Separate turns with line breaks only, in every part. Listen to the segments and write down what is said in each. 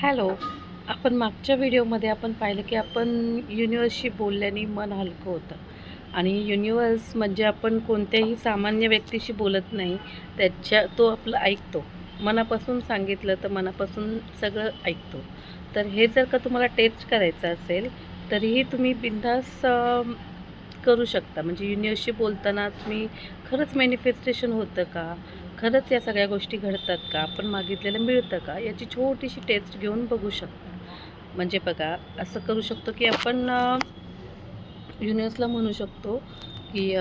Hello. आपण मागच्या व्हिडिओमध्ये आपण पाहिलं की आपण युनिव्हर्सशी बोलल्याने मन हलकं होतं आणि युनिव्हर्स म्हणजे आपण कोणत्याही सामान्य व्यक्तीशी बोलत नाही, तो आपलं ऐकतो. मनापासून सांगितलं तर मनापासून सगळं ऐकतो. तर हे जर का तुम्हाला टेस्ट करायचं असेल तरीही तुम्ही बिनधास्त करू शकता. म्हणजे युनिव्हर्सशी बोलताना तुम्ही खरंच मॅनिफेस्टेशन होतं का? खरंच या सगळ्या गोष्टी घडतात का? आपण मागितलेलं मिळतं का? याची छोटीशी टेस्ट घेऊन बघू शकता. म्हणजे बघा, असं करू शकतो की आपण युनिव्हर्सला म्हणू शकतो की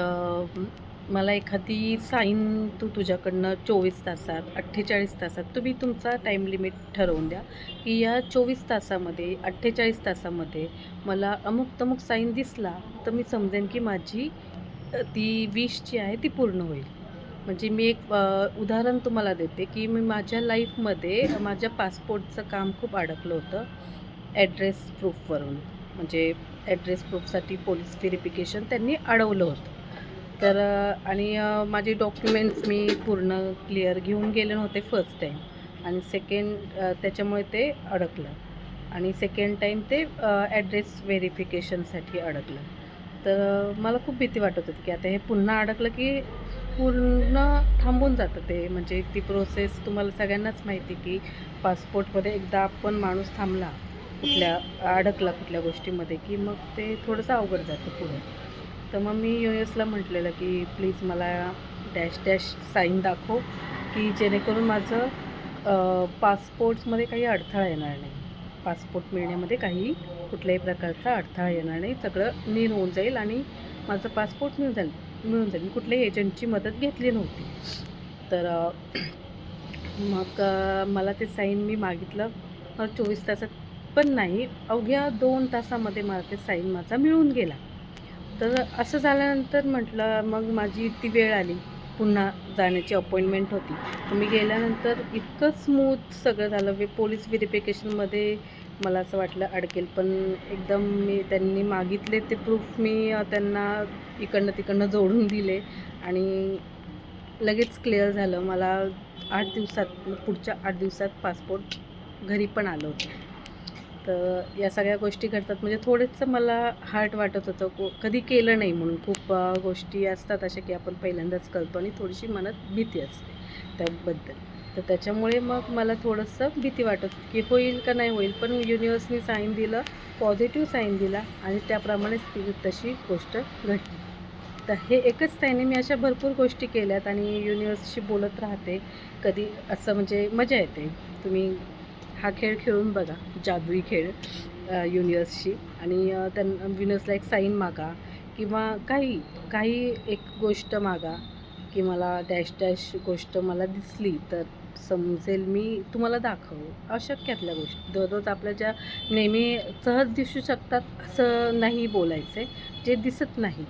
मला एखादी साईन तुझ्याकडनं 24 तासात, 48 तासात तुम्ही तुमचा टाईम लिमिट ठरवून द्या, की या 24 तासामध्ये, 48 तासामध्ये मला अमुक-तमुक साईन दिसला, तर मी समजेन की माझी ती विश जी आहे ती पूर्ण होईल. म्हणजे मी एक उदाहरण तुम्हाला देते, की मी माझ्या लाईफमध्ये माझ्या पासपोर्टचं काम खूप अडकलं होतं. ॲड्रेस प्रूफवरून. म्हणजे ॲड्रेस प्रूफसाठी पोलीस व्हेरिफिकेशन त्यांनी अडवलं होतं. तर माझे डॉक्युमेंट्स मी पूर्ण क्लिअर घेऊन गेले नव्हते फर्स्ट टाईम आणि त्याच्यामुळे ते अडकलं आणि सेकंड टाईम ते ॲड्रेस व्हेरिफिकेशनसाठी अडकलं. तर मला खूप भीती वाटत होती, की आता हे पुन्हा अडकलं, की पूर्ण थांबून जातं ते. म्हणजे ती प्रोसेस तुम्हाला सगळ्यांनाच माहिती, की पासपोर्टमध्ये एकदा आपण माणूस थांबला, अडकला कुठल्या गोष्टीमध्ये, की मग ते थोडंसं अवघड जातं पुढे. तर मग मी युनिव्हर्सला म्हटलेलं, की प्लीज मला डॅश डॅश साईन दाखव, की जेणेकरून माझं पासपोर्ट्समध्ये काही अडथळा येणार नाही. पासपोर्ट मिळण्यामध्ये कुठल्याही प्रकारचा अडथळा येणार नाही. सगळं नील होऊन जाईल आणि माझं पासपोर्ट मिळून जाईल. मी कुठल्याही एजंटची मदत घेतली नव्हती. तर मग मला ते साईन मी मागितलं. 24 तासात पण नाही, अवघ्या 2 तासामध्ये मला ते साईन माझा मिळून गेला. तर असं झाल्यानंतर म्हटलं, मग माझी ती वेळ आली. पुन्हा जाण्याची अपॉइंटमेंट होती. तर मी गेल्यानंतर इतकं स्मूथ सगळं झालं. पोलीस व्हेरिफिकेशनमध्ये मला असं वाटलं अडकेल, पण एकदम त्यांनी मागितले ते प्रूफ मी त्यांना इकडनं-तिकडनं जोडून दिले आणि लगेच क्लिअर झालं. मला 8 दिवसात, पुढच्या 8 दिवसात पासपोर्ट घरी पण आलं होतं. तर या सगळ्या गोष्टी घडतात म्हणजे थोडंसं मला हार्ट वाटत होतं. कधी केलं नाही म्हणून. खूप गोष्टी असतात अशा की आपण पहिल्यांदाच करतो आणि थोडीशी मनात भीती असते त्याबद्दल. तर त्याच्यामुळे मग मला थोडंसं भीती वाटत होती की होईल का नाही होईल. पण युनिव्हर्सनी साईन दिलं, पॉझिटिव्ह साईन दिला आणि त्याप्रमाणेच तशी गोष्ट घडली. तर हे एकच त्याने मी अशा भरपूर गोष्टी केल्यात आणि युनिव्हर्सशी बोलत राहते. कधी असं म्हणजे मजा येते. तुम्ही हा खेळ खेळून बघा, जादुई खेळ युनिव्हर्सशी आणि युनिव्हर्सला एक साईन मागा किंवा काही एक गोष्ट मागा, की मला डॅश डॅश गोष्ट मला दिसली तर समजेल मी तुम्हाला दाखवू. अशक्यातल्या गोष्टी दररोज आपल्या ज्या नेहमी सहज दिसू शकतात असं नाही बोलायचं आहे. जे दिसत नाही,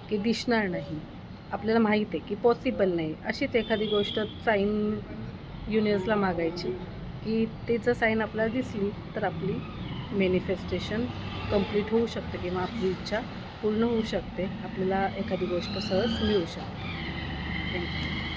की दिसणार नाही, आपल्याला माहीत आहे की पॉसिबल नाही, अशीच एखादी गोष्ट साईन युनिव्हर्सला मागायची, की तिचं साईन आपल्याला दिसली तर आपली मॅनिफेस्टेशन कंप्लीट होऊ शकते किंवा आपली इच्छा पूर्ण होऊ शकते. आपल्याला एखादी गोष्ट सहज मिळू शकते. थँक्यू.